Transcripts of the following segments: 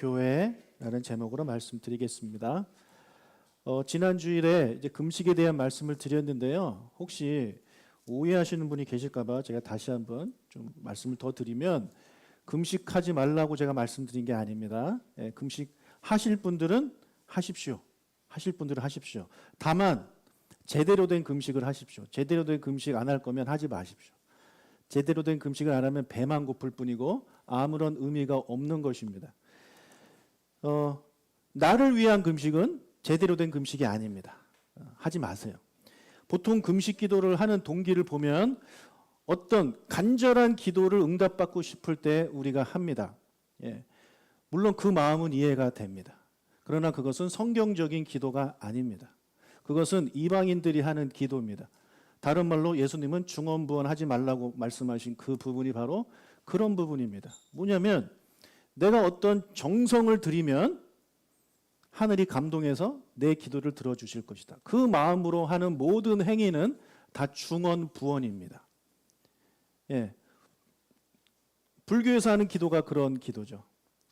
교회라는 제목으로 말씀드리겠습니다. 지난 주일에 이제 금식에 대한 말씀을 드렸는데요. 혹시 오해하시는 분이 계실까봐 제가 다시 한번 좀 말씀을 더 드리면, 금식하지 말라고 제가 말씀드린 게 아닙니다. 금식하실 분들은 하십시오. 하실 분들은 하십시오. 다만 제대로 된 금식을 하십시오. 제대로 된 금식 안 할 거면 하지 마십시오. 제대로 된 금식을 안 하면 배만 고플 뿐이고 아무런 의미가 없는 것입니다. 나를 위한 금식은 제대로 된 금식이 아닙니다. 하지 마세요. 보통 금식 기도를 하는 동기를 보면 어떤 간절한 기도를 응답받고 싶을 때 우리가 합니다. 물론 그 마음은 이해가 됩니다. 그러나 그것은 성경적인 기도가 아닙니다. 그것은 이방인들이 하는 기도입니다. 다른 말로 예수님은 중언부언하지 말라고 말씀하신 그 부분이 바로 그런 부분입니다. 뭐냐면 내가 어떤 정성을 들이면 하늘이 감동해서 내 기도를 들어주실 것이다. 그 마음으로 하는 모든 행위는 다 중언부언입니다. 불교에서 하는 기도가 그런 기도죠.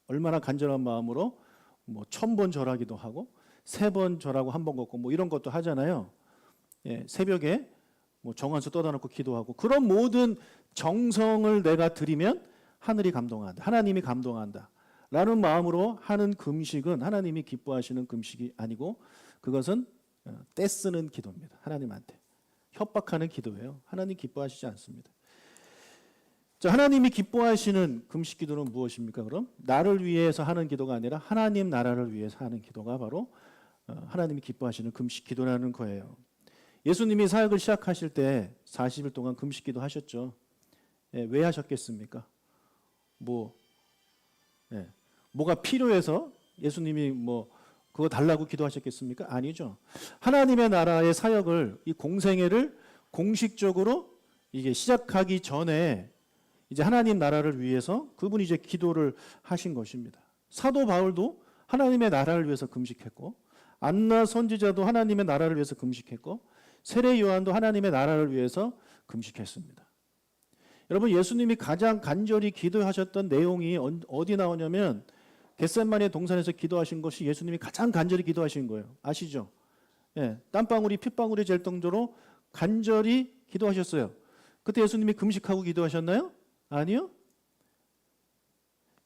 얼마나 간절한 마음으로 1000번 절하기도 하고 3번 절하고 1번 걷고 이런 것도 하잖아요. 새벽에 정한수 떠다 놓고 기도하고, 그런 모든 정성을 내가 드리면 하늘이 감동한다. 하나님이 감동한다. 라는 마음으로 하는 금식은 하나님이 기뻐하시는 금식이 아니고, 그것은 떼쓰는 기도입니다. 하나님한테 협박하는 기도예요. 하나님 기뻐하시지 않습니다. 자, 하나님이 기뻐하시는 금식 기도는 무엇입니까? 그럼 나를 위해서 하는 기도가 아니라 하나님 나라를 위해서 하는 기도가 바로 하나님이 기뻐하시는 금식 기도라는 거예요. 예수님이 사역을 시작하실 때 40일 동안 금식 기도 하셨죠. 왜 하셨겠습니까? 뭐가 필요해서 예수님이 그거 달라고 기도하셨겠습니까? 아니죠. 하나님의 나라의 사역을, 이 공생애를 공식적으로 이게 시작하기 전에 이제 하나님 나라를 위해서 그분이 이제 기도를 하신 것입니다. 사도 바울도 하나님의 나라를 위해서 금식했고, 안나 선지자도 하나님의 나라를 위해서 금식했고, 세례 요한도 하나님의 나라를 위해서 금식했습니다. 여러분, 예수님이 가장 간절히 기도하셨던 내용이 어디 나오냐면 겟세마네 동산에서 기도하신 것이 예수님이 가장 간절히 기도하신 거예요. 아시죠? 땀방울이 핏방울이 될 정도로 간절히 기도하셨어요. 그때 예수님이 금식하고 기도하셨나요? 아니요.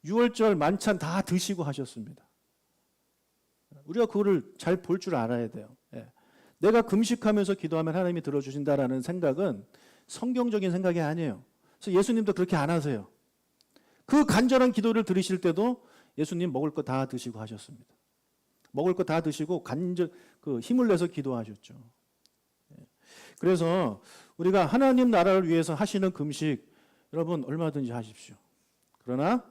유월절 만찬 다 드시고 하셨습니다. 우리가 그거를 잘 볼 줄 알아야 돼요. 내가 금식하면서 기도하면 하나님이 들어주신다라는 생각은 성경적인 생각이 아니에요. 그래서 예수님도 그렇게 안 하세요. 그 간절한 기도를 들으실 때도 예수님 먹을 거 다 드시고 하셨습니다. 먹을 거 다 드시고 힘을 내서 기도하셨죠. 그래서 우리가 하나님 나라를 위해서 하시는 금식, 여러분 얼마든지 하십시오. 그러나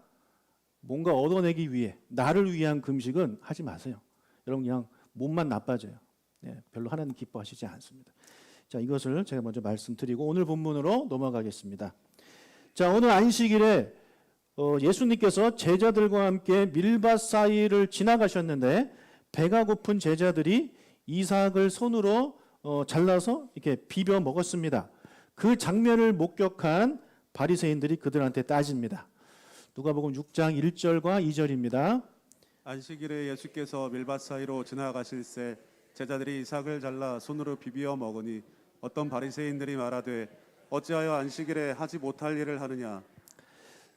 뭔가 얻어내기 위해, 나를 위한 금식은 하지 마세요. 여러분 그냥 몸만 나빠져요. 별로 하나님 기뻐하시지 않습니다. 자, 이것을 제가 먼저 말씀드리고 오늘 본문으로 넘어가겠습니다. 자, 오늘 안식일에 예수님께서 제자들과 함께 밀밭 사이를 지나가셨는데, 배가 고픈 제자들이 이삭을 손으로 잘라서 이렇게 비벼 먹었습니다. 그 장면을 목격한 바리새인들이 그들한테 따집니다. 누가복음 6장 1절과 2절입니다. 안식일에 예수께서 밀밭 사이로 지나가실새 제자들이 이삭을 잘라 손으로 비비어 먹으니 어떤 바리새인들이 말하되 어찌하여 안식일에 하지 못할 일을 하느냐.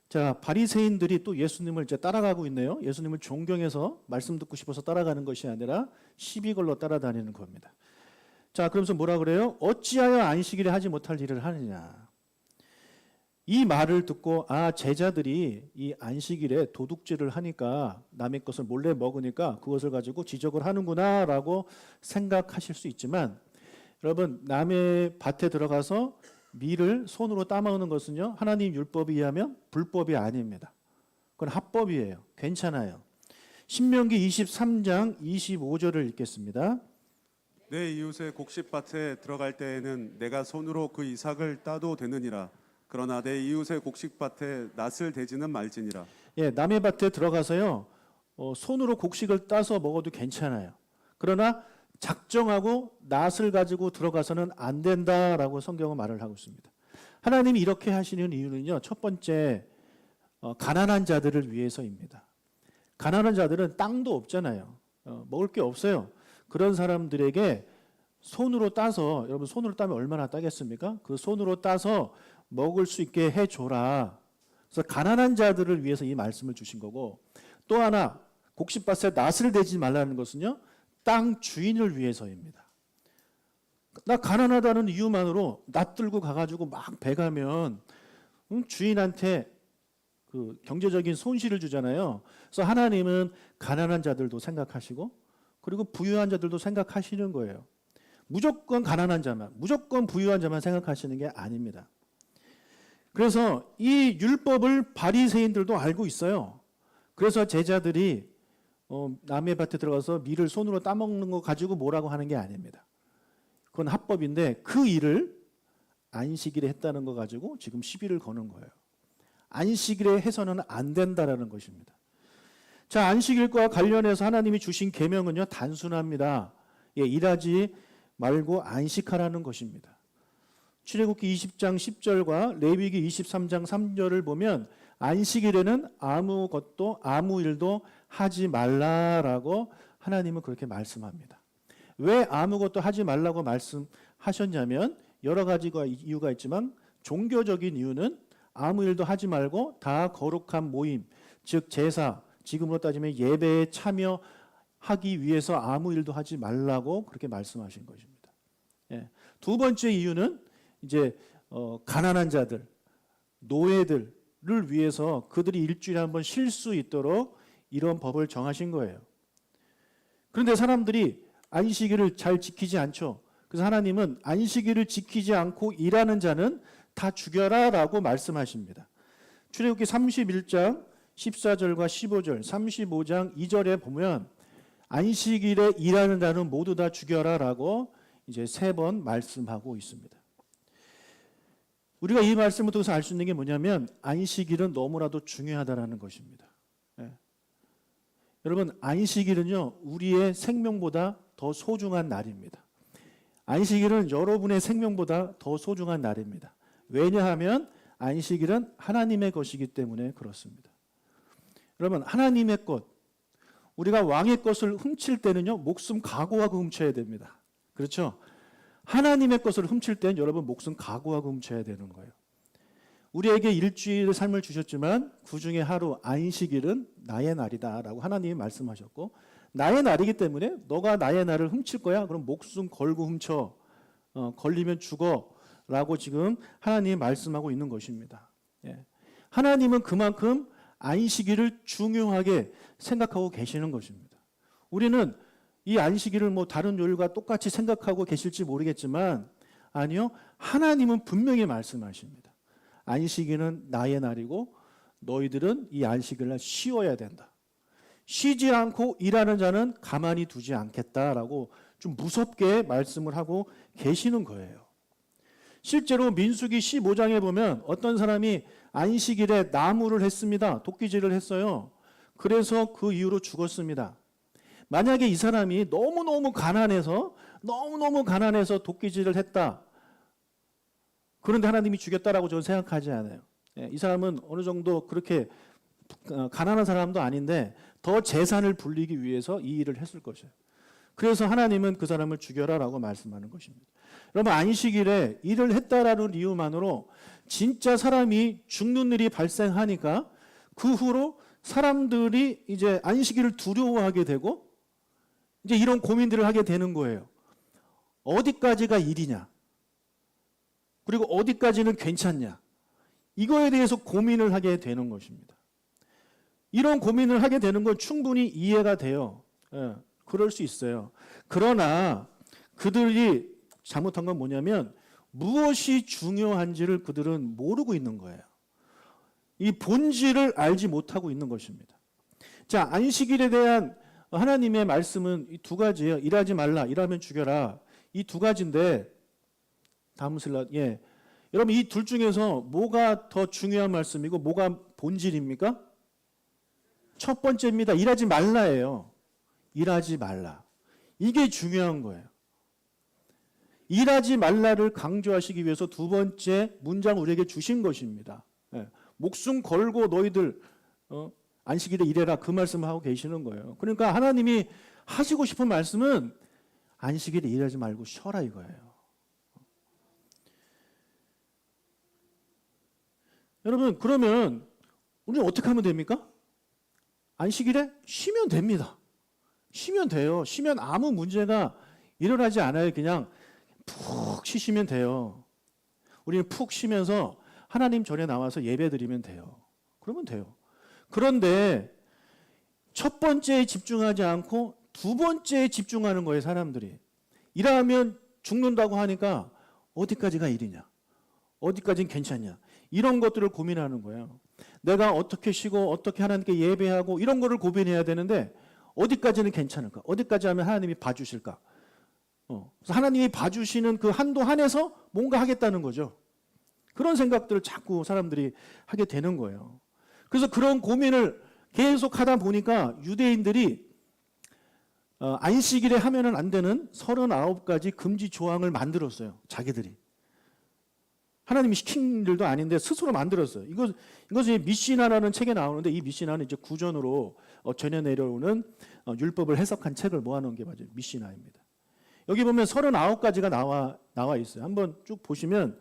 자, 바리새인들이 또 예수님을 이제 따라가고 있네요. 예수님을 존경해서 말씀 듣고 싶어서 따라가는 것이 아니라 시비 걸러 따라다니는 겁니다. 자, 그러면서 뭐라 그래요? 어찌하여 안식일에 하지 못할 일을 하느냐. 이 말을 듣고 제자들이 이 안식일에 도둑질을 하니까, 남의 것을 몰래 먹으니까 그것을 가지고 지적을 하는구나 라고 생각하실 수 있지만, 여러분, 남의 밭에 들어가서 밀을 손으로 따먹는 것은요, 하나님 율법에 의하면 불법이 아닙니다. 그건 합법이에요. 괜찮아요. 신명기 23장 25절을 읽겠습니다. 내 이웃의 곡식밭에 들어갈 때에는 내가 손으로 그 이삭을 따도 되느니라. 그러나 내 이웃의 곡식밭에 낫을 대지는 말지니라. 남의 밭에 들어가서요, 손으로 곡식을 따서 먹어도 괜찮아요. 그러나 작정하고 낫을 가지고 들어가서는 안 된다라고 성경은 말을 하고 있습니다. 하나님이 이렇게 하시는 이유는요, 첫 번째 가난한 자들을 위해서입니다. 가난한 자들은 땅도 없잖아요. 먹을 게 없어요. 그런 사람들에게 손으로 따서, 여러분 손으로 따면 얼마나 따겠습니까? 그 손으로 따서 먹을 수 있게 해줘라. 그래서 가난한 자들을 위해서 이 말씀을 주신 거고, 또 하나 곡식밭에 낫을 대지 말라는 것은요, 땅 주인을 위해서입니다. 나 가난하다는 이유만으로 낫 들고 가가지고 막 배가면 주인한테 그 경제적인 손실을 주잖아요. 그래서 하나님은 가난한 자들도 생각하시고, 그리고 부유한 자들도 생각하시는 거예요. 무조건 가난한 자만, 무조건 부유한 자만 생각하시는 게 아닙니다. 그래서 이 율법을 바리새인들도 알고 있어요. 그래서 제자들이 남의 밭에 들어가서 밀을 손으로 따먹는 거 가지고 뭐라고 하는 게 아닙니다. 그건 합법인데 그 일을 안식일에 했다는 거 가지고 지금 시비를 거는 거예요. 안식일에 해서는 안 된다라는 것입니다. 자, 안식일과 관련해서 하나님이 주신 계명은요, 단순합니다. 일하지 말고 안식하라는 것입니다. 출애굽기 20장 10절과 레위기 23장 3절을 보면 안식일에는 아무것도 아무 일도 하지 말라라고 하나님은 그렇게 말씀합니다. 왜 아무것도 하지 말라고 말씀하셨냐면 여러 가지가 이유가 있지만 종교적인 이유는 아무 일도 하지 말고 다 거룩한 모임, 즉 제사, 지금으로 따지면 예배에 참여하기 위해서 아무 일도 하지 말라고 그렇게 말씀하신 것입니다. 두 번째 이유는 이제 가난한 자들, 노예들을 위해서 그들이 일주일에 한 번 쉴 수 있도록 이런 법을 정하신 거예요. 그런데 사람들이 안식일을 잘 지키지 않죠. 그래서 하나님은 안식일을 지키지 않고 일하는 자는 다 죽여라라고 말씀하십니다. 출애굽기 31장 14절과 15절, 35장 2절에 보면 안식일에 일하는 자는 모두 다 죽여라라고 이제 3번 말씀하고 있습니다. 우리가 이 말씀을 통해서 알 수 있는 게 뭐냐면 안식일은 너무나도 중요하다라는 것입니다. 여러분, 안식일은요, 우리의 생명보다 더 소중한 날입니다. 안식일은 여러분의 생명보다 더 소중한 날입니다. 왜냐하면 안식일은 하나님의 것이기 때문에 그렇습니다. 여러분, 하나님의 것, 우리가 왕의 것을 훔칠 때는요, 목숨 각오하고 훔쳐야 됩니다. 그렇죠? 하나님의 것을 훔칠 때는 여러분 목숨 각오하고 훔쳐야 되는 거예요. 우리에게 일주일의 삶을 주셨지만 그 중에 하루 안식일은 나의 날이다라고 하나님이 말씀하셨고, 나의 날이기 때문에 너가 나의 날을 훔칠 거야? 그럼 목숨 걸고 훔쳐. 걸리면 죽어라고 지금 하나님이 말씀하고 있는 것입니다. 하나님은 그만큼 안식일을 중요하게 생각하고 계시는 것입니다. 우리는 이 안식일을 뭐 다른 요일과 똑같이 생각하고 계실지 모르겠지만 아니요, 하나님은 분명히 말씀하십니다. 안식일은 나의 날이고 너희들은 이 안식일날 쉬어야 된다. 쉬지 않고 일하는 자는 가만히 두지 않겠다라고 좀 무섭게 말씀을 하고 계시는 거예요. 실제로 민수기 15장에 보면 어떤 사람이 안식일에 나무를 했습니다. 도끼질을 했어요. 그래서 그 이후로 죽었습니다. 만약에 이 사람이 너무너무 가난해서 도끼질을 했다. 그런데 하나님이 죽였다라고 저는 생각하지 않아요. 이 사람은 어느 정도 그렇게 가난한 사람도 아닌데 더 재산을 불리기 위해서 이 일을 했을 것이에요. 그래서 하나님은 그 사람을 죽여라라고 말씀하는 것입니다. 여러분, 안식일에 일을 했다라는 이유만으로 진짜 사람이 죽는 일이 발생하니까 그 후로 사람들이 이제 안식일을 두려워하게 되고 이제 이런 고민들을 하게 되는 거예요. 어디까지가 일이냐? 그리고 어디까지는 괜찮냐? 이거에 대해서 고민을 하게 되는 것입니다. 이런 고민을 하게 되는 건 충분히 이해가 돼요. 그럴 수 있어요. 그러나 그들이 잘못한 건 뭐냐면 무엇이 중요한지를 그들은 모르고 있는 거예요. 이 본질을 알지 못하고 있는 것입니다. 자, 안식일에 대한 하나님의 말씀은 이 두 가지예요. 일하지 말라, 일하면 죽여라. 이 두 가지인데 다음 슬라이드. 여러분, 이 둘 중에서 뭐가 더 중요한 말씀이고 뭐가 본질입니까? 첫 번째입니다. 일하지 말라예요. 일하지 말라. 이게 중요한 거예요. 일하지 말라를 강조하시기 위해서 두 번째 문장 우리에게 주신 것입니다. 목숨 걸고 너희들 안식일에 일해라 그 말씀을 하고 계시는 거예요. 그러니까 하나님이 하시고 싶은 말씀은 안식일에 일하지 말고 쉬어라 이거예요. 여러분 그러면 우리는 어떻게 하면 됩니까? 안식일에 쉬면 됩니다. 쉬면 돼요. 쉬면 아무 문제가 일어나지 않아요. 그냥 푹 쉬시면 돼요. 우리는 푹 쉬면서 하나님 전에 나와서 예배 드리면 돼요. 그러면 돼요. 그런데 첫 번째에 집중하지 않고 두 번째에 집중하는 거예요, 사람들이. 일하면 죽는다고 하니까 어디까지가 일이냐? 어디까지는 괜찮냐? 이런 것들을 고민하는 거예요. 내가 어떻게 쉬고 어떻게 하나님께 예배하고 이런 거를 고민해야 되는데 어디까지는 괜찮을까? 어디까지 하면 하나님이 봐주실까? 그래서 하나님이 봐주시는 그 한도 안에서 뭔가 하겠다는 거죠. 그런 생각들을 자꾸 사람들이 하게 되는 거예요. 그래서 그런 고민을 계속 하다 보니까 유대인들이 안식일에 하면은 안 되는 39가지 금지 조항을 만들었어요. 자기들이. 하나님이 시킨 일도 아닌데 스스로 만들었어요. 이것이 미시나라는 책에 나오는데 이 미시나는 이제 구전으로 전해 내려오는 율법을 해석한 책을 모아놓은 게 맞아요. 미시나입니다. 여기 보면 39가지가 나와 있어요. 한번 쭉 보시면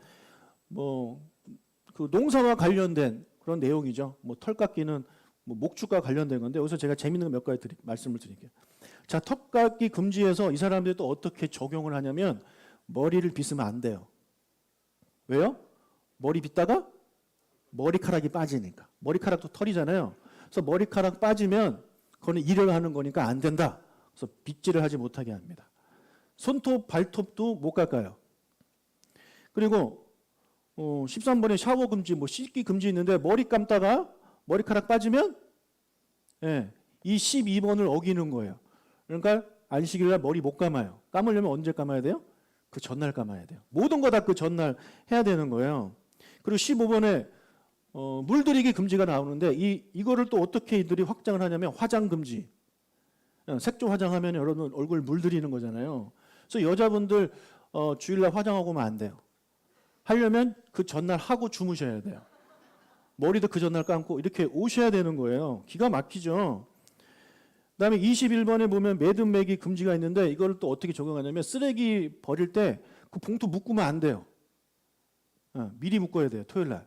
그 농사와 관련된 그런 내용이죠. 털 깎기는 목축과 관련된 건데 여기서 제가 재밌는 거 몇 가지 말씀을 드릴게요. 자, 턱 깎기 금지해서 이 사람들이 또 어떻게 적용을 하냐면 머리를 빗으면 안 돼요. 왜요? 머리 빗다가 머리카락이 빠지니까. 머리카락도 털이잖아요. 그래서 머리카락 빠지면 그거는 일을 하는 거니까 안 된다. 그래서 빗질을 하지 못하게 합니다. 손톱, 발톱도 못 깎아요. 그리고 13번에 샤워 금지, 씻기 금지 있는데 머리 감다가 머리카락 빠지면 이 12번을 어기는 거예요. 그러니까 안식일날 머리 못 감아요. 감으려면 언제 감아야 돼요? 그 전날 감아야 돼요. 모든 거 다 그 전날 해야 되는 거예요. 그리고 15번에 물들이기 금지가 나오는데 이거를 또 어떻게 이들이 확장을 하냐면 화장 금지. 색조 화장하면 여러분 얼굴 물들이는 거잖아요. 그래서 여자분들 주일날 화장하고 오면 안 돼요. 하려면 그 전날 하고 주무셔야 돼요. 머리도 그 전날 감고 이렇게 오셔야 되는 거예요. 기가 막히죠. 그다음에 21번에 보면 매듭 매기 금지가 있는데 이걸 또 어떻게 적용하냐면 쓰레기 버릴 때 그 봉투 묶으면 안 돼요. 미리 묶어야 돼요. 토요일 날.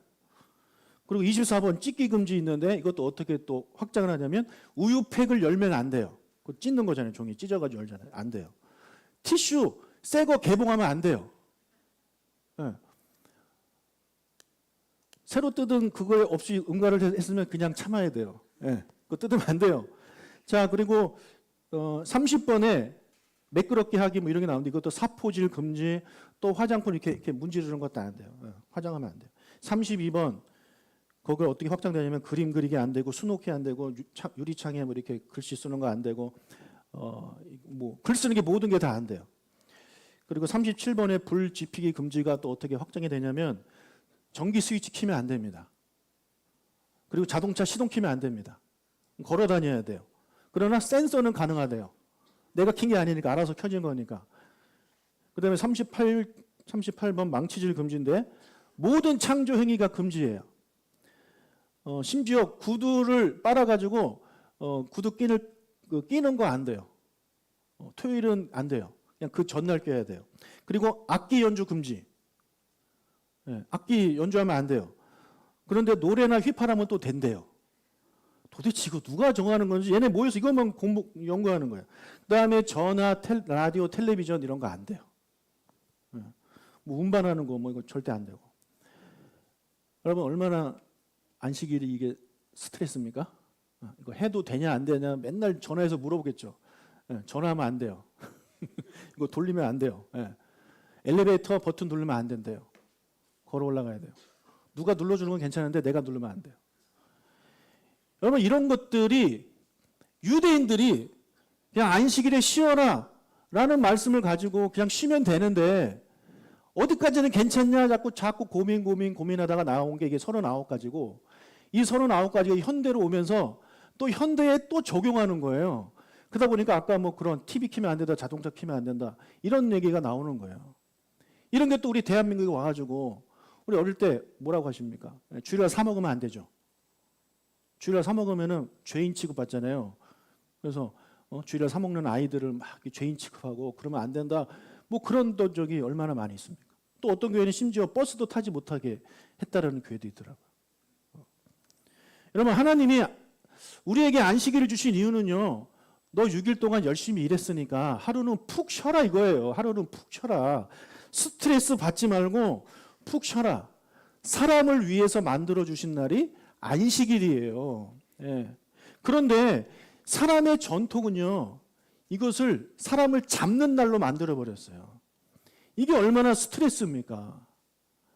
그리고 24번 찢기 금지 있는데 이것도 어떻게 또 확장을 하냐면 우유팩을 열면 안 돼요. 그거 찢는 거잖아요. 종이 찢어가지고 열잖아요. 안 돼요. 티슈 새 거 개봉하면 안 돼요. 새로 뜯은 그거에 없이 응가를 했으면 그냥 참아야 돼요. 그거 뜯으면 안 돼요. 자, 그리고 30번에 매끄럽게 하기 이런 게 나오는데 이것도 사포질 금지, 또 화장품 이렇게 문지르는 것도 안 돼요. 화장하면 안 돼요. 32번 그걸 어떻게 확장되냐면 그림 그리기 안 되고 수놓기 안 되고 유리창에 이렇게 글씨 쓰는 거 안 되고 글 쓰는 게 모든 게 다 안 돼요. 그리고 37번에 불 지피기 금지가 또 어떻게 확정이 되냐면 전기 스위치 키면 안 됩니다. 그리고 자동차 시동 키면 안 됩니다. 걸어 다녀야 돼요. 그러나 센서는 가능하대요. 내가 킨 게 아니니까 알아서 켜진 거니까. 그다음에 38번 망치질 금지인데 모든 창조 행위가 금지예요. 심지어 구두를 빨아가지고 구두 끼는 거 안 돼요. 토요일은 안 돼요. 그냥 그 전날 껴야 돼요. 그리고 악기 연주 금지. 악기 연주하면 안 돼요. 그런데 노래나 휘파람은 또 된대요. 도대체 이거 누가 정하는 건지 얘네 모여서 이것만 연구하는 거예요. 그다음에 전화, 라디오, 텔레비전 이런 거 안 돼요. 운반하는 거 이거 절대 안 되고. 여러분 얼마나 안식일이 이게 스트레스입니까? 이거 해도 되냐 안 되냐 맨날 전화해서 물어보겠죠. 전화하면 안 돼요. 이거 돌리면 안 돼요. 엘리베이터 버튼 누르면 안 된대요. 걸어 올라가야 돼요. 누가 눌러주는 건 괜찮은데 내가 누르면 안 돼요. 여러분 이런 것들이 유대인들이 그냥 안식일에 쉬어라 라는 말씀을 가지고 그냥 쉬면 되는데 어디까지는 괜찮냐 자꾸 고민하다가 나온 게 이게 39가지고 이 39가지가 현대로 오면서 또 현대에 또 적용하는 거예요. 그러다 보니까 아까 그런 TV 키면 안 된다, 자동차 키면 안 된다 이런 얘기가 나오는 거예요. 이런 게 또 우리 대한민국에 와가지고 우리 어릴 때 뭐라고 하십니까? 주일날 사 먹으면 안 되죠. 주일날 사 먹으면은 죄인 취급받잖아요. 그래서 주일날 사 먹는 아이들을 막 이렇게 죄인 취급하고 그러면 안 된다. 뭐 그런 적이 얼마나 많이 있습니까? 또 어떤 교회는 심지어 버스도 타지 못하게 했다라는 교회도 있더라고요. 여러분, 하나님이 우리에게 안식일을 주신 이유는요. 너 6일 동안 열심히 일했으니까 하루는 푹 쉬어라 이거예요. 하루는 푹 쉬어라. 스트레스 받지 말고 푹 쉬어라. 사람을 위해서 만들어 주신 날이 안식일이에요. 예. 그런데 사람의 전통은요. 이것을 사람을 잡는 날로 만들어 버렸어요. 이게 얼마나 스트레스입니까?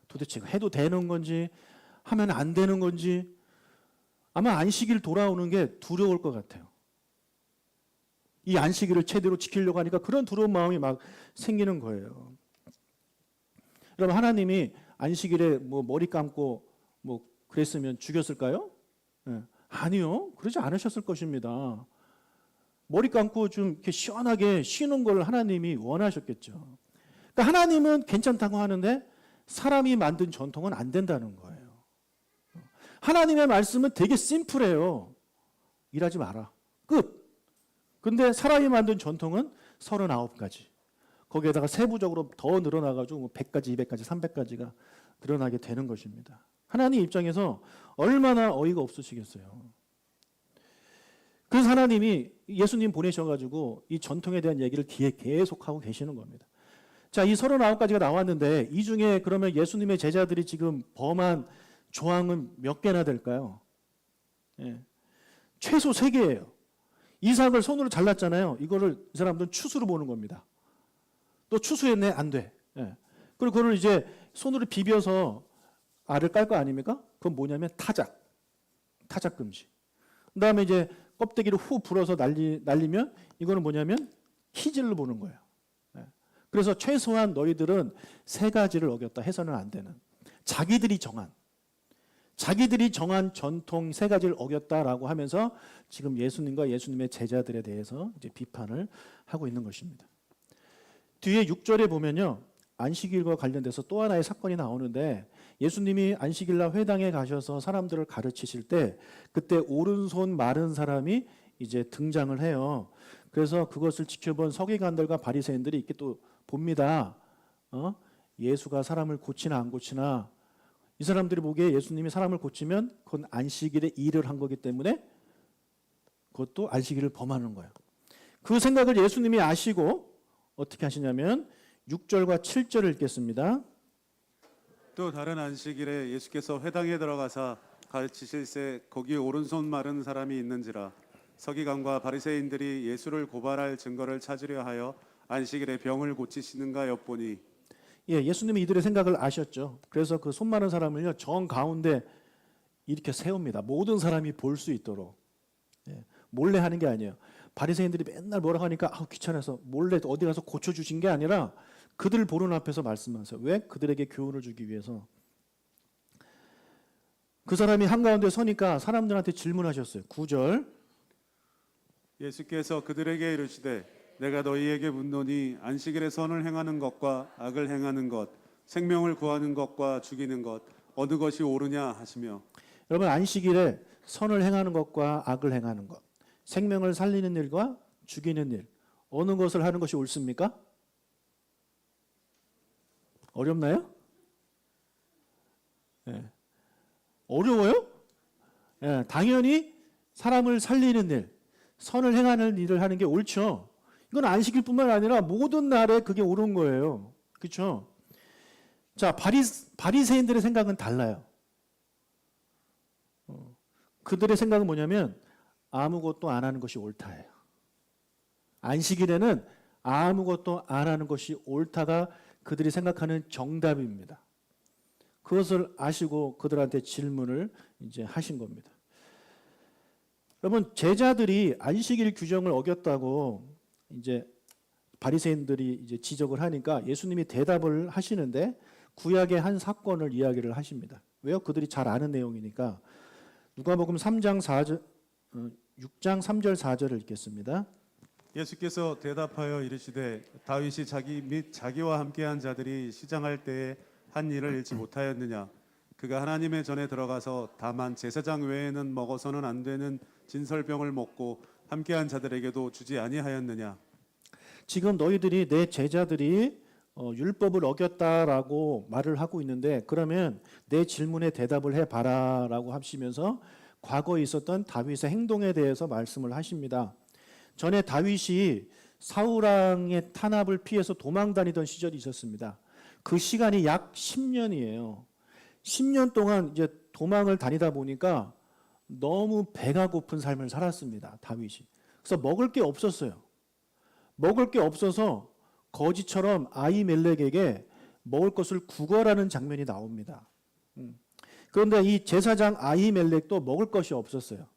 도대체 해도 되는 건지 하면 안 되는 건지 아마 안식일 돌아오는 게 두려울 것 같아요. 이 안식일을 제대로 지키려고 하니까 그런 두려운 마음이 막 생기는 거예요. 여러분, 하나님이 안식일에 뭐 머리 감고 뭐 그랬으면 죽였을까요? 네. 아니요, 그러지 않으셨을 것입니다. 머리 감고 좀 이렇게 시원하게 쉬는 걸 하나님이 원하셨겠죠. 그러니까 하나님은 괜찮다고 하는데 사람이 만든 전통은 안 된다는 거예요. 하나님의 말씀은 되게 심플해요. 일하지 마라. 끝. 근데 사람이 만든 전통은 39가지. 거기에다가 세부적으로 더 늘어나가지고 100가지, 200가지, 300가지가 늘어나게 되는 것입니다. 하나님 입장에서 얼마나 어이가 없으시겠어요. 그래서 하나님이 예수님 보내셔가지고 이 전통에 대한 얘기를 뒤에 계속하고 계시는 겁니다. 자, 이 39가지가 나왔는데 이 중에 그러면 예수님의 제자들이 지금 범한 조항은 몇 개나 될까요? 예. 최소 3개예요. 이삭을 손으로 잘랐잖아요. 이거를 이 사람들은 추수로 보는 겁니다. 또 추수했네? 안 돼. 예. 그리고 그걸 이제 손으로 비벼서 알을 깔 거 아닙니까? 그건 뭐냐면 타작. 타작 금지. 그 다음에 이제 껍데기를 후 불어서 날리면 이거는 뭐냐면 희질로 보는 거예요. 예. 그래서 최소한 너희들은 3가지를 어겼다 해서는 안 되는. 자기들이 정한 전통 3가지를 어겼다라고 하면서 지금 예수님과 예수님의 제자들에 대해서 이제 비판을 하고 있는 것입니다. 뒤에 6절에 보면요. 안식일과 관련돼서 또 하나의 사건이 나오는데 예수님이 안식일날 회당에 가셔서 사람들을 가르치실 때 그때 오른손 마른 사람이 이제 등장을 해요. 그래서 그것을 지켜본 서기관들과 바리새인들이 이렇게 또 봅니다. 예수가 사람을 고치나 안 고치나 이 사람들이 보기에 예수님이 사람을 고치면 그건 안식일에 일을 한 거기 때문에 그것도 안식일을 범하는 거예요. 그 생각을 예수님이 아시고 어떻게 하시냐면 6절과 7절을 읽겠습니다. 또 다른 안식일에 예수께서 회당에 들어가사 가르치실새 거기 오른손 마른 사람이 있는지라 서기관과 바리새인들이 예수를 고발할 증거를 찾으려 하여 안식일에 병을 고치시는가 엿보니 예, 예수님이 이들의 생각을 아셨죠. 그래서 그 손 마른 사람을요 정 가운데 이렇게 세웁니다. 모든 사람이 볼 수 있도록. 예, 몰래 하는 게 아니에요. 바리새인들이 맨날 뭐라고 하니까 귀찮아서 몰래 어디 가서 고쳐주신 게 아니라 그들 보는 앞에서 말씀하세요. 왜? 그들에게 교훈을 주기 위해서. 그 사람이 한가운데 서니까 사람들한테 질문하셨어요. 9절. 예수께서 그들에게 이르시되 내가 너희에게 묻노니 안식일에 선을 행하는 것과 악을 행하는 것 생명을 구하는 것과 죽이는 것 어느 것이 옳으냐 하시며 여러분, 안식일에 선을 행하는 것과 악을 행하는 것, 생명을 살리는 일과 죽이는 일, 어느 것을 하는 것이 옳습니까? 어렵나요? 예. 어려워요? 예, 당연히 사람을 살리는 일, 선을 행하는 일을 하는 게 옳죠. 이건 안식일뿐만 아니라 모든 날에 그게 옳은 거예요. 그렇죠? 자, 바리새인들의 생각은 달라요. 그들의 생각은 뭐냐면 아무것도 안 하는 것이 옳다예요. 안식일에는 아무것도 안 하는 것이 옳다가 그들이 생각하는 정답입니다. 그것을 아시고 그들한테 질문을 이제 하신 겁니다. 여러분, 제자들이 안식일 규정을 어겼다고 이제 바리새인들이 이제 지적을 하니까 예수님이 대답을 하시는데 구약의 한 사건을 이야기를 하십니다. 왜요? 그들이 잘 아는 내용이니까. 누가복음 6장 3절 4절을 읽겠습니다. 예수께서 대답하여 이르시되 다윗이 자기 및 자기와 함께한 자들이 시장할 때에 한 일을 잃지 못하였느냐 그가 하나님의 전에 들어가서 다만 제사장 외에는 먹어서는 안 되는 진설병을 먹고 함께한 자들에게도 주지 아니하였느냐? 지금 너희들이 내 제자들이 율법을 어겼다라고 말을 하고 있는데 그러면 내 질문에 대답을 해봐라라고 하시면서 과거에 있었던 다윗의 행동에 대해서 말씀을 하십니다. 전에 다윗이 사울 왕의 탄압을 피해서 도망 다니던 시절이 있었습니다. 그 시간이 약 10년이에요. 10년 동안 이제 도망을 다니다 보니까 너무 배가 고픈 삶을 살았습니다. 다윗이. 그래서 먹을 게 없었어요. 먹을 게 없어서 거지처럼 아히멜렉에게 먹을 것을 구걸하는 장면이 나옵니다. 그런데 이 제사장 아히멜렉도 먹을 것이 없었어요.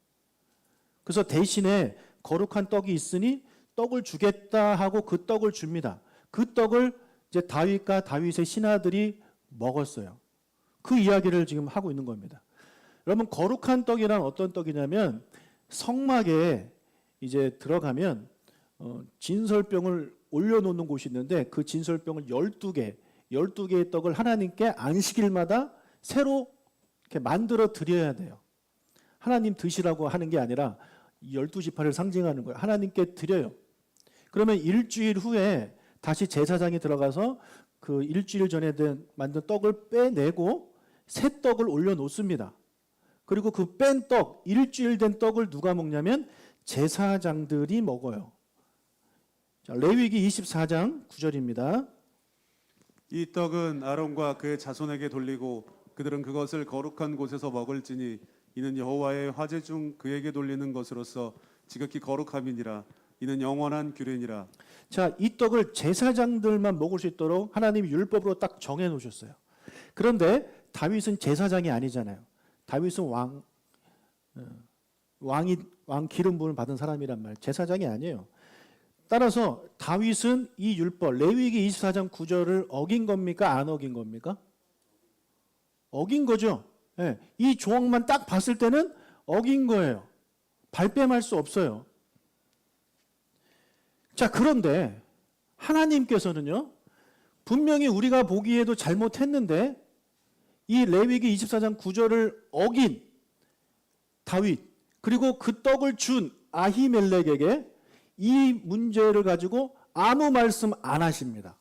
그래서 대신에 거룩한 떡이 있으니 떡을 주겠다 하고 그 떡을 줍니다. 그 떡을 이제 다윗과 다윗의 신하들이 먹었어요. 그 이야기를 지금 하고 있는 겁니다. 여러분, 거룩한 떡이란 어떤 떡이냐면 성막에 이제 들어가면 진설병을 올려놓는 곳이 있는데 그 진설병을 12개의 떡을 하나님께 안식일마다 새로 이렇게 만들어 드려야 돼요. 하나님 드시라고 하는 게 아니라 12지파를 상징하는 거예요. 하나님께 드려요. 그러면 일주일 후에 다시 제사장이 들어가서 그 일주일 전에 만든 떡을 빼내고 새 떡을 올려놓습니다. 그리고 그 뺀 떡, 일주일 된 떡을 누가 먹냐면 제사장들이 먹어요. 자, 레위기 24장 9절입니다. 이 떡은 아론과 그의 자손에게 돌리고 그들은 그것을 거룩한 곳에서 먹을지니 이는 여호와의 화제 중 그에게 돌리는 것으로서 지극히 거룩함이니라. 이는 영원한 규례니라. 자, 이 떡을 제사장들만 먹을 수 있도록 하나님이 율법으로 딱 정해 놓으셨어요. 그런데 다윗은 제사장이 아니잖아요. 다윗은 왕 기름 부음을 받은 사람이란 말이에요. 제사장이 아니에요. 따라서 다윗은 이 율법 레위기 24장 9절을 어긴 겁니까? 안 어긴 겁니까? 어긴 거죠. 네. 이 조항만 딱 봤을 때는 어긴 거예요. 발뺌할 수 없어요. 자, 그런데 하나님께서는요, 분명히 우리가 보기에도 잘못했는데 이 레위기 24장 9절을 어긴 다윗, 그리고 그 떡을 준 아히멜렉에게 이 문제를 가지고 아무 말씀 안 하십니다.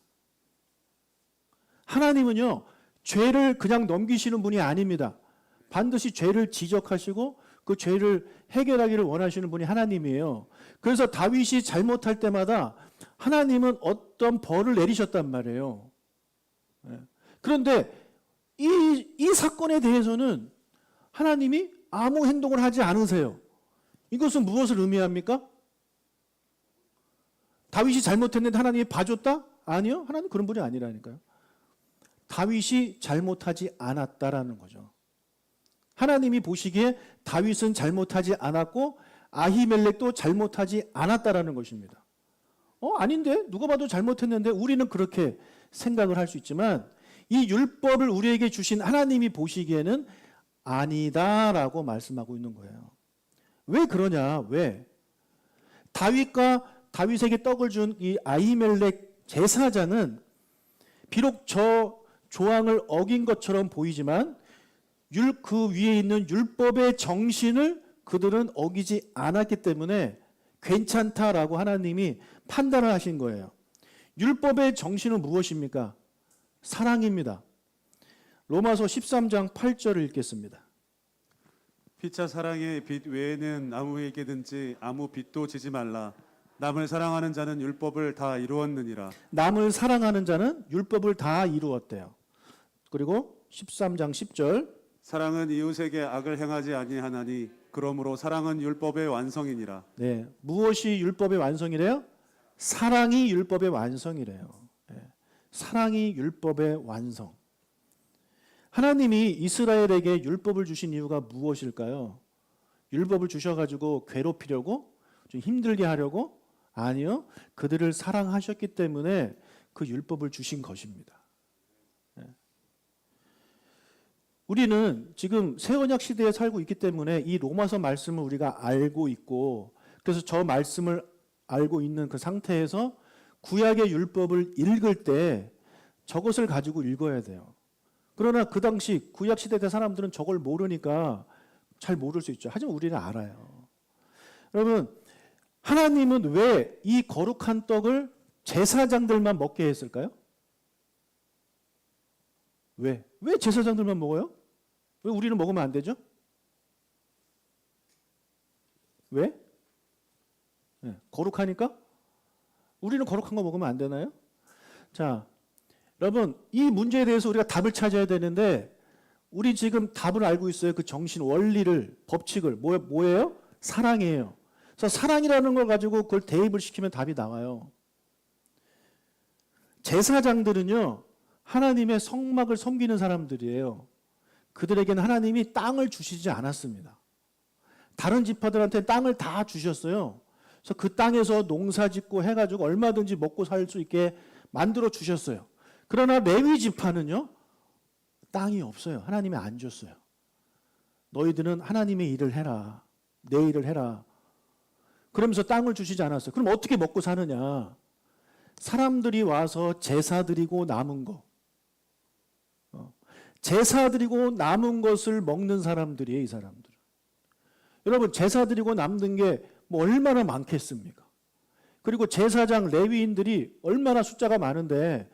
하나님은요, 죄를 그냥 넘기시는 분이 아닙니다. 반드시 죄를 지적하시고 그 죄를 해결하기를 원하시는 분이 하나님이에요. 그래서 다윗이 잘못할 때마다 하나님은 어떤 벌을 내리셨단 말이에요. 그런데 이 사건에 대해서는 하나님이 아무 행동을 하지 않으세요. 이것은 무엇을 의미합니까? 다윗이 잘못했는데 하나님이 봐줬다? 아니요. 하나님 그런 분이 아니라니까요. 다윗이 잘못하지 않았다라는 거죠. 하나님이 보시기에 다윗은 잘못하지 않았고 아히멜렉도 잘못하지 않았다라는 것입니다. 아닌데? 누가 봐도 잘못했는데 우리는 그렇게 생각을 할 수 있지만 이 율법을 우리에게 주신 하나님이 보시기에는 아니다라고 말씀하고 있는 거예요. 왜 그러냐? 왜? 다윗과 다윗에게 떡을 준 이 아히멜렉 제사장은 비록 저 조항을 어긴 것처럼 보이지만 그 위에 있는 율법의 정신을 그들은 어기지 않았기 때문에 괜찮다라고 하나님이 판단을 하신 거예요. 율법의 정신은 무엇입니까? 사랑입니다. 로마서 13장 8절을 읽겠습니다. 피차 사랑의 빚 외에는 아무에게든지 아무 빚도 지지 말라. 남을 사랑하는 자는 율법을 다 이루었느니라. 남을 사랑하는 자는 율법을 다 이루었대요. 그리고 13장 10절. 사랑은 이웃에게 악을 행하지 아니하나니 그러므로 사랑은 율법의 완성이니라. 네, 무엇이 율법의 완성이래요? 사랑이 율법의 완성이래요. 네, 사랑이 율법의 완성. 하나님이 이스라엘에게 율법을 주신 이유가 무엇일까요? 율법을 주셔가지고 괴롭히려고? 좀 힘들게 하려고? 아니요. 그들을 사랑하셨기 때문에 그 율법을 주신 것입니다. 우리는 지금 새 언약 시대에 살고 있기 때문에 이 로마서 말씀을 우리가 알고 있고 그래서 저 말씀을 알고 있는 그 상태에서 구약의 율법을 읽을 때 저것을 가지고 읽어야 돼요. 그러나 그 당시 구약 시대 때 사람들은 저걸 모르니까 잘 모를 수 있죠. 하지만 우리는 알아요. 여러분, 하나님은 왜 이 거룩한 떡을 제사장들만 먹게 했을까요? 왜? 왜 제사장들만 먹어요? 왜 우리는 먹으면 안 되죠? 왜? 네, 거룩하니까? 우리는 거룩한 거 먹으면 안 되나요? 자, 여러분, 이 문제에 대해서 우리가 답을 찾아야 되는데, 우리 지금 답을 알고 있어요. 그 정신 원리를, 법칙을. 뭐예요? 사랑이에요. 그래서 사랑이라는 걸 가지고 그걸 대입을 시키면 답이 나와요. 제사장들은요, 하나님의 성막을 섬기는 사람들이에요. 그들에게는 하나님이 땅을 주시지 않았습니다. 다른 지파들한테 땅을 다 주셨어요. 그래서 그 땅에서 농사 짓고 해가지고 얼마든지 먹고 살 수 있게 만들어 주셨어요. 그러나 레위 지파는요, 땅이 없어요. 하나님이 안 줬어요. 너희들은 하나님의 일을 해라. 내 일을 해라. 그러면서 땅을 주시지 않았어요. 그럼 어떻게 먹고 사느냐? 사람들이 와서 제사 드리고 남은 거. 제사 드리고 남은 것을 먹는 사람들이에요, 이 사람들은. 여러분, 제사 드리고 남는 게 뭐 얼마나 많겠습니까? 그리고 제사장 레위인들이 얼마나 숫자가 많은데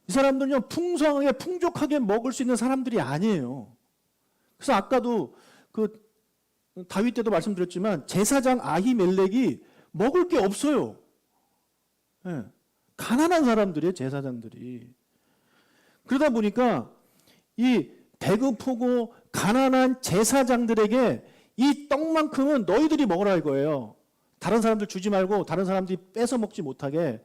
이 사람들은요, 풍성하게 풍족하게 먹을 수 있는 사람들이 아니에요. 그래서 아까도 그 다윗 때도 말씀드렸지만 제사장 아히멜렉이 먹을 게 없어요. 네. 가난한 사람들이에요, 제사장들이. 그러다 보니까 이 배고프고 가난한 제사장들에게 이 떡만큼은 너희들이 먹으라 이거예요. 다른 사람들 주지 말고 다른 사람들이 뺏어 먹지 못하게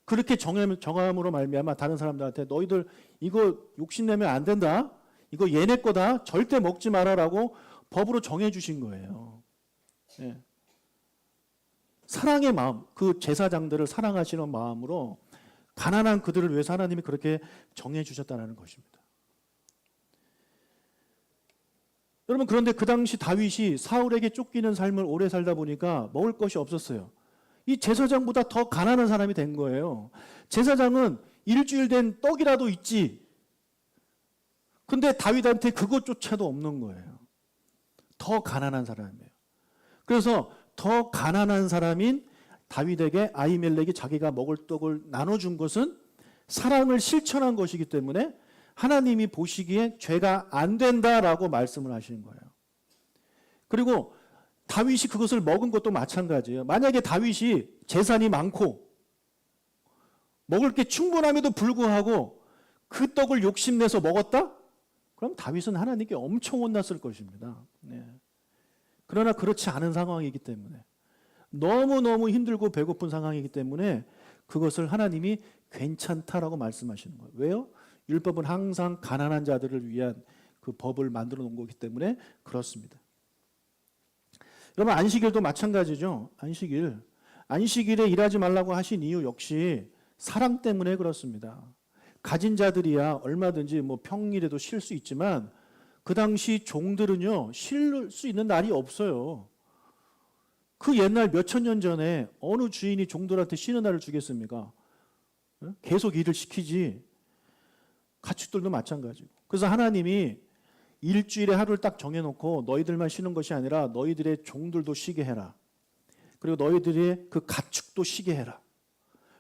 그렇게 정함으로 말미암아 다른 사람들한테 너희들 이거 욕심내면 안 된다. 이거 얘네 거다. 절대 먹지 말아라고 법으로 정해 주신 거예요. 네. 사랑의 마음, 그 제사장들을 사랑하시는 마음으로 가난한 그들을 위해서 하나님이 그렇게 정해 주셨다는 것입니다. 여러분, 그런데 그 당시 다윗이 사울에게 쫓기는 삶을 오래 살다 보니까 먹을 것이 없었어요. 이 제사장보다 더 가난한 사람이 된 거예요. 제사장은 일주일 된 떡이라도 있지. 근데 다윗한테 그것조차도 없는 거예요. 더 가난한 사람이에요. 그래서 더 가난한 사람인 다윗에게 아히멜렉이 자기가 먹을 떡을 나눠준 것은 사랑을 실천한 것이기 때문에 하나님이 보시기에 죄가 안 된다라고 말씀을 하시는 거예요. 그리고 다윗이 그것을 먹은 것도 마찬가지예요. 만약에 다윗이 재산이 많고 먹을 게 충분함에도 불구하고 그 떡을 욕심내서 먹었다? 그럼 다윗은 하나님께 엄청 혼났을 것입니다. 네. 그러나 그렇지 않은 상황이기 때문에 너무너무 힘들고 배고픈 상황이기 때문에 그것을 하나님이 괜찮다라고 말씀하시는 거예요. 왜요? 율법은 항상 가난한 자들을 위한 그 법을 만들어 놓은 거기 때문에 그렇습니다. 여러분, 안식일도 마찬가지죠. 안식일에 일하지 말라고 하신 이유 역시 사랑 때문에 그렇습니다. 가진 자들이야 얼마든지 뭐 평일에도 쉴 수 있지만 그 당시 종들은요, 쉴 수 있는 날이 없어요. 그 옛날 몇천 년 전에 어느 주인이 종들한테 쉬는 날을 주겠습니까? 계속 일을 시키지. 가축들도 마찬가지고. 그래서 하나님이 일주일에 하루를 딱 정해놓고 너희들만 쉬는 것이 아니라 너희들의 종들도 쉬게 해라. 그리고 너희들의 그 가축도 쉬게 해라.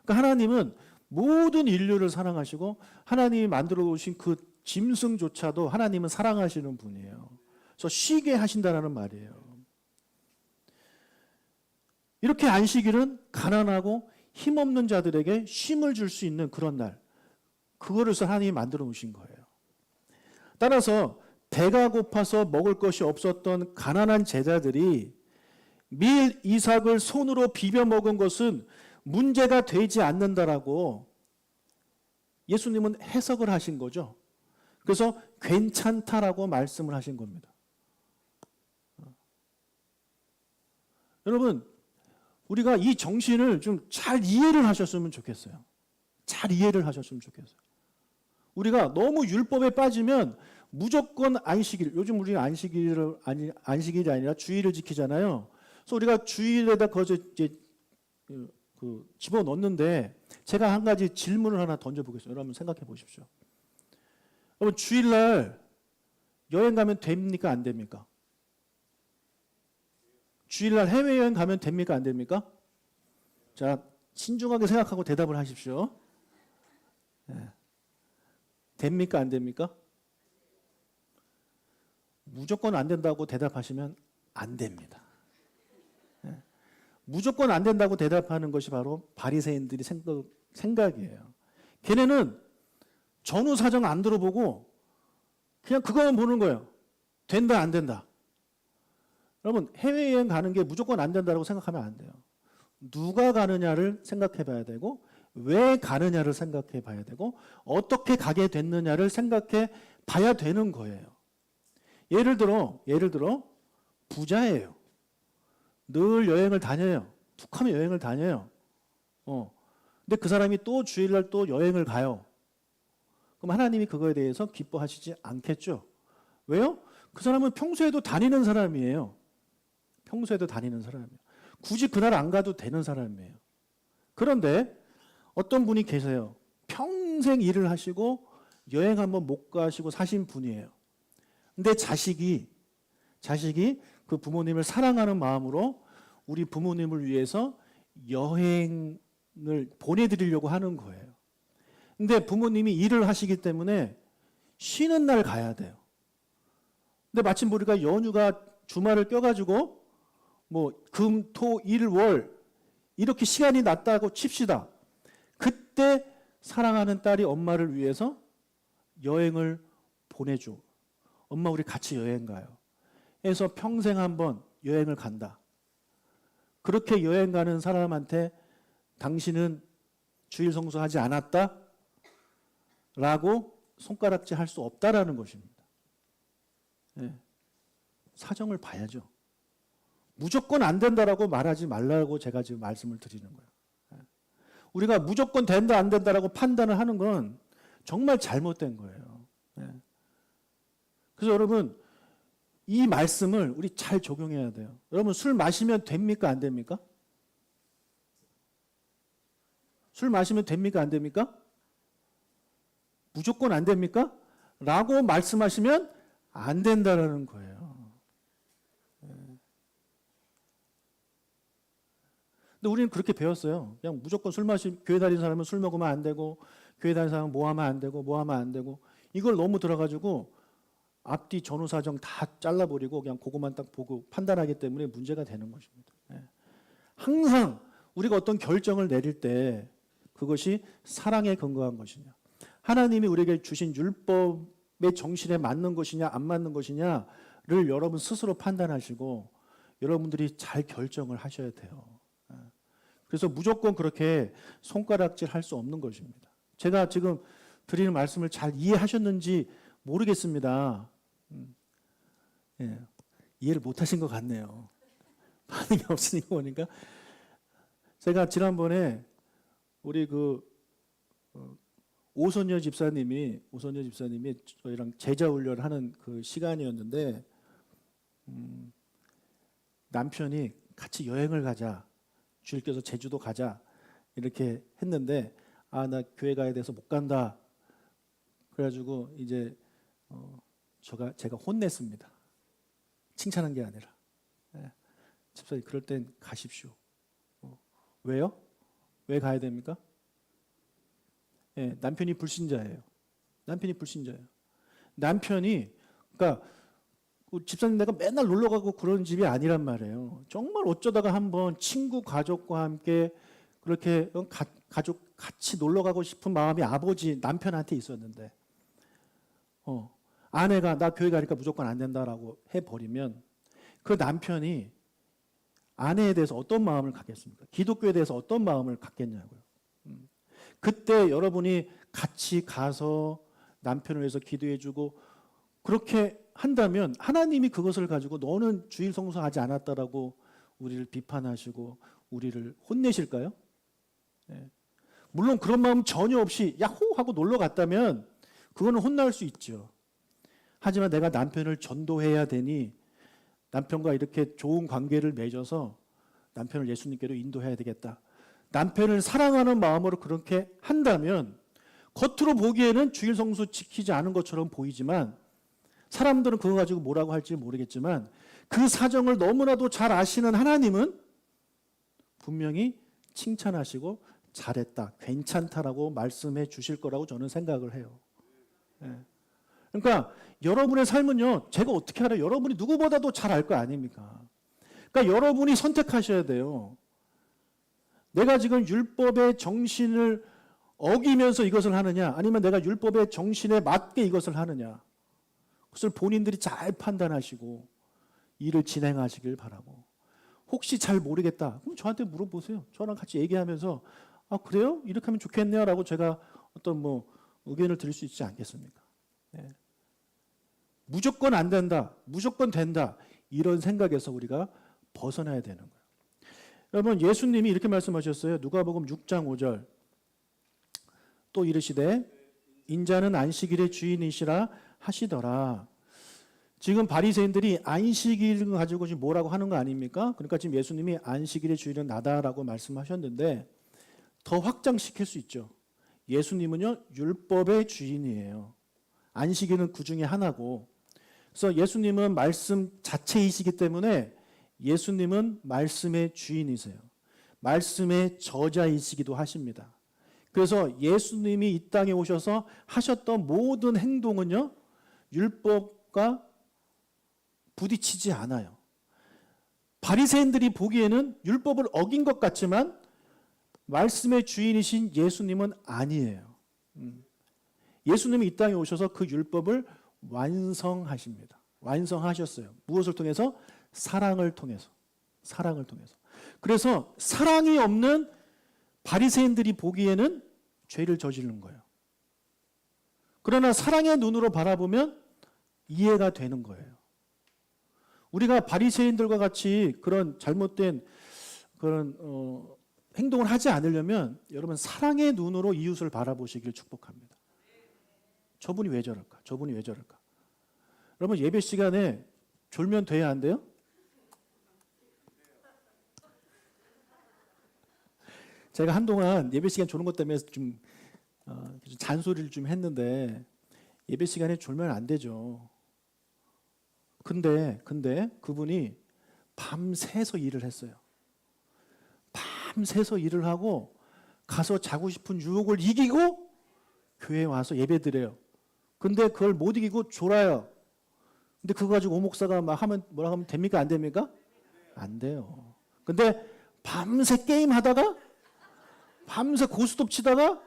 그러니까 하나님은 모든 인류를 사랑하시고 하나님이 만들어 오신 그 짐승조차도 하나님은 사랑하시는 분이에요. 그래서 쉬게 하신다는 말이에요. 이렇게 안식일은 가난하고 힘없는 자들에게 쉼을 줄 수 있는 그런 날. 그거를 하나님이 만들어 놓으신 거예요. 따라서 배가 고파서 먹을 것이 없었던 가난한 제자들이 밀 이삭을 손으로 비벼 먹은 것은 문제가 되지 않는다라고 예수님은 해석을 하신 거죠. 그래서 괜찮다라고 말씀을 하신 겁니다. 여러분, 우리가 이 정신을 좀 잘 이해를 하셨으면 좋겠어요. 잘 이해를 하셨으면 좋겠어요. 우리가 너무 율법에 빠지면 무조건 안식일, 요즘 우리는 안식일이 아니라 주일을 지키잖아요. 그래서 우리가 주일에다 거기서 이제 집어넣는데 제가 한 가지 질문을 하나 던져보겠습니다. 여러분 생각해 보십시오. 여러분 주일날 여행 가면 됩니까? 안 됩니까? 주일날 해외여행 가면 됩니까? 안 됩니까? 자, 신중하게 생각하고 대답을 하십시오. 네. 됩니까? 안 됩니까? 무조건 안 된다고 대답하시면 안 됩니다. 네. 무조건 안 된다고 대답하는 것이 바로 바리새인들이 생각이에요. 걔네는 전후 사정 안 들어보고 그냥 그거만 보는 거예요. 된다 안 된다. 여러분 해외여행 가는 게 무조건 안 된다고 생각하면 안 돼요. 누가 가느냐를 생각해 봐야 되고 왜 가느냐를 생각해 봐야 되고 어떻게 가게 됐느냐를 생각해 봐야 되는 거예요. 예를 들어 부자예요. 늘 여행을 다녀요. 툭하면 여행을 다녀요. 근데 그 사람이 또 주일날 또 여행을 가요. 그럼 하나님이 그거에 대해서 기뻐하시지 않겠죠. 왜요? 그 사람은 평소에도 다니는 사람이에요. 평소에도 다니는 사람이에요. 굳이 그날 안 가도 되는 사람이에요. 그런데 어떤 분이 계세요. 평생 일을 하시고 여행 한번 못 가시고 사신 분이에요. 근데 자식이 그 부모님을 사랑하는 마음으로 우리 부모님을 위해서 여행을 보내드리려고 하는 거예요. 근데 부모님이 일을 하시기 때문에 쉬는 날 가야 돼요. 근데 마침 보니까 연휴가 주말을 껴가지고 뭐 금, 토, 일, 월 이렇게 시간이 났다고 칩시다. 그때 사랑하는 딸이 엄마를 위해서 여행을 보내줘. 엄마 우리 같이 여행 가요. 해서 평생 한번 여행을 간다. 그렇게 여행 가는 사람한테 당신은 주일 성수하지 않았다? 라고 손가락질 할 수 없다라는 것입니다. 네. 사정을 봐야죠. 무조건 안 된다라고 말하지 말라고 제가 지금 말씀을 드리는 거예요. 네. 우리가 무조건 된다 안 된다라고 판단을 하는 건 정말 잘못된 거예요. 네. 그래서 여러분 이 말씀을 우리 잘 적용해야 돼요. 여러분 술 마시면 됩니까 안 됩니까? 술 마시면 됩니까 안 됩니까? 무조건 안 됩니까? 라고 말씀하시면 안 된다라는 거예요. 근데 우리는 그렇게 배웠어요. 그냥 무조건 교회 다니는 사람은 술 먹으면 안 되고, 교회 다니는 사람은 뭐 하면 안 되고, 뭐 하면 안 되고, 이걸 너무 들어가지고 앞뒤 전후 사정 다 잘라버리고 그냥 그것만 딱 보고 판단하기 때문에 문제가 되는 것입니다. 항상 우리가 어떤 결정을 내릴 때 그것이 사랑에 근거한 것이냐, 하나님이 우리에게 주신 율법의 정신에 맞는 것이냐 안 맞는 것이냐를 여러분 스스로 판단하시고 여러분들이 잘 결정을 하셔야 돼요. 그래서 무조건 그렇게 손가락질 할 수 없는 것입니다. 제가 지금 드리는 말씀을 잘 이해하셨는지 모르겠습니다. 예, 이해를 못하신 것 같네요. 반응이 없으니까 보니까. 제가 지난번에 우리 오선여 집사님이 저희랑 제자 훈련을 하는 그 시간이었는데 남편이 같이 여행을 가자, 주일께서 제주도 가자 이렇게 했는데 나 교회 가야 돼서 못 간다. 그래가지고 이제 제가 혼냈습니다. 칭찬한 게 아니라. 집사님 그럴 땐 가십시오. 왜요? 왜 가야 됩니까? 남편이 불신자예요. 그러니까 집사님 내가 맨날 놀러 가고 그런 집이 아니란 말이에요. 정말 어쩌다가 한번 친구 가족과 함께 그렇게 가족 같이 놀러 가고 싶은 마음이 아버지 남편한테 있었는데 아내가 나 교회 가니까 무조건 안 된다라고 해버리면 그 남편이 아내에 대해서 어떤 마음을 갖겠습니까? 기독교에 대해서 어떤 마음을 갖겠냐고요. 그때 여러분이 같이 가서 남편을 위해서 기도해주고 그렇게 한다면 하나님이 그것을 가지고 너는 주일 성수하지 않았다라고 우리를 비판하시고 우리를 혼내실까요? 물론 그런 마음 전혀 없이 야호 하고 놀러 갔다면 그거는 혼날 수 있죠. 하지만 내가 남편을 전도해야 되니 남편과 이렇게 좋은 관계를 맺어서 남편을 예수님께로 인도해야 되겠다. 남편을 사랑하는 마음으로 그렇게 한다면 겉으로 보기에는 주일 성수 지키지 않은 것처럼 보이지만 사람들은 그거 가지고 뭐라고 할지 모르겠지만 그 사정을 너무나도 잘 아시는 하나님은 분명히 칭찬하시고 잘했다, 괜찮다라고 말씀해 주실 거라고 저는 생각을 해요. 예. 그러니까 여러분의 삶은요, 제가 어떻게 알아요? 여러분이 누구보다도 잘 알 거 아닙니까? 그러니까 여러분이 선택하셔야 돼요. 내가 지금 율법의 정신을 어기면서 이것을 하느냐, 아니면 내가 율법의 정신에 맞게 이것을 하느냐. 그것을 본인들이 잘 판단하시고 일을 진행하시길 바라고. 혹시 잘 모르겠다, 그럼 저한테 물어보세요. 저랑 같이 얘기하면서 아 그래요? 이렇게 하면 좋겠네요 라고 제가 어떤 뭐 의견을 드릴 수 있지 않겠습니까? 네. 무조건 안 된다, 무조건 된다, 이런 생각에서 우리가 벗어나야 되는 거예요. 여러분, 예수님이 이렇게 말씀하셨어요. 누가복음 6장 5절. 또 이르시되 인자는 안식일의 주인이시라 하시더라. 지금 바리새인들이 안식일을 가지고 지금 뭐라고 하는 거 아닙니까? 그러니까 지금 예수님이 안식일의 주인은 나다라고 말씀하셨는데 더 확장시킬 수 있죠. 예수님은요, 율법의 주인이에요. 안식일은 그 중에 하나고. 그래서 예수님은 말씀 자체이시기 때문에 예수님은 말씀의 주인이세요. 말씀의 저자이시기도 하십니다. 그래서 예수님이 이 땅에 오셔서 하셨던 모든 행동은요, 율법과 부딪히지 않아요. 바리새인들이 보기에는 율법을 어긴 것 같지만 말씀의 주인이신 예수님은 아니에요. 예수님이 이 땅에 오셔서 그 율법을 완성하십니다. 완성하셨어요. 무엇을 통해서? 사랑을 통해서. 사랑을 통해서. 그래서 사랑이 없는 바리새인들이 보기에는 죄를 저지르는 거예요. 그러나 사랑의 눈으로 바라보면 이해가 되는 거예요. 우리가 바리새인들과 같이 그런 잘못된 그런 행동을 하지 않으려면 여러분 사랑의 눈으로 이웃을 바라보시길 축복합니다. 저분이 왜 저럴까? 저분이 왜 저럴까? 여러분 예배 시간에 졸면 돼야 안 돼요? 제가 한동안 예배 시간 조는 것 때문에 좀 잔소리를 좀 했는데 예배 시간에 졸면 안 되죠. 근데 그분이 밤새서 일을 했어요. 밤새서 일을 하고 가서 자고 싶은 유혹을 이기고 교회에 와서 예배드려요. 근데 그걸 못 이기고 졸아요. 근데 그거 가지고 오목사가 막 하면 뭐라 하면 됩니까? 안 됩니까? 안 돼요. 근데 밤새 게임하다가 밤새 고스톱 치다가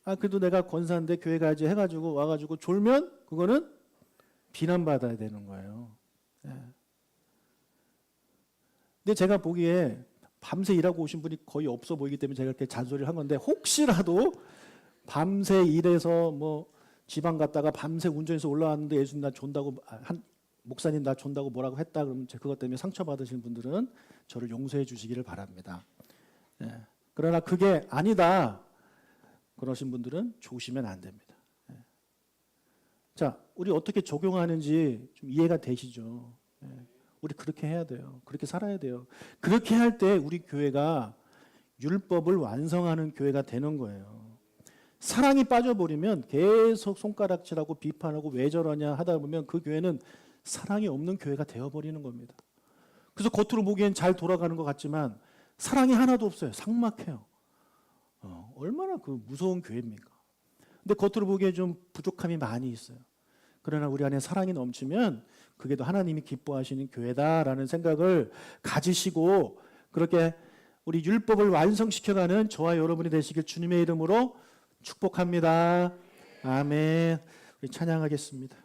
아 그래도 내가 권사인데 교회 가야지 해가지고 와가지고 졸면 그거는 비난받아야 되는 거예요. 예. 근데 제가 보기에 밤새 일하고 오신 분이 거의 없어 보이기 때문에 제가 이렇게 잔소리를 한 건데 혹시라도 밤새 일해서 뭐 지방 갔다가 밤새 운전해서 올라왔는데 예수님 나 존다고 목사님 나 존다고 뭐라고 했다 그러면 그것 때문에 상처받으신 분들은 저를 용서해 주시기를 바랍니다. 예. 그러나 그게 아니다 그러신 분들은 좋으시면 안 됩니다. 예. 자, 우리 어떻게 적용하는지 좀 이해가 되시죠? 예. 우리 그렇게 해야 돼요. 그렇게 살아야 돼요. 그렇게 할 때 우리 교회가 율법을 완성하는 교회가 되는 거예요. 사랑이 빠져버리면 계속 손가락질하고 비판하고 왜 저러냐 하다 보면 그 교회는 사랑이 없는 교회가 되어버리는 겁니다. 그래서 겉으로 보기엔 잘 돌아가는 것 같지만 사랑이 하나도 없어요. 삭막해요. 얼마나 그 무서운 교회입니까? 근데 겉으로 보기에 좀 부족함이 많이 있어요. 그러나 우리 안에 사랑이 넘치면 그게 더 하나님이 기뻐하시는 교회다라는 생각을 가지시고 그렇게 우리 율법을 완성시켜가는 저와 여러분이 되시길 주님의 이름으로 축복합니다. 아멘. 우리 찬양하겠습니다.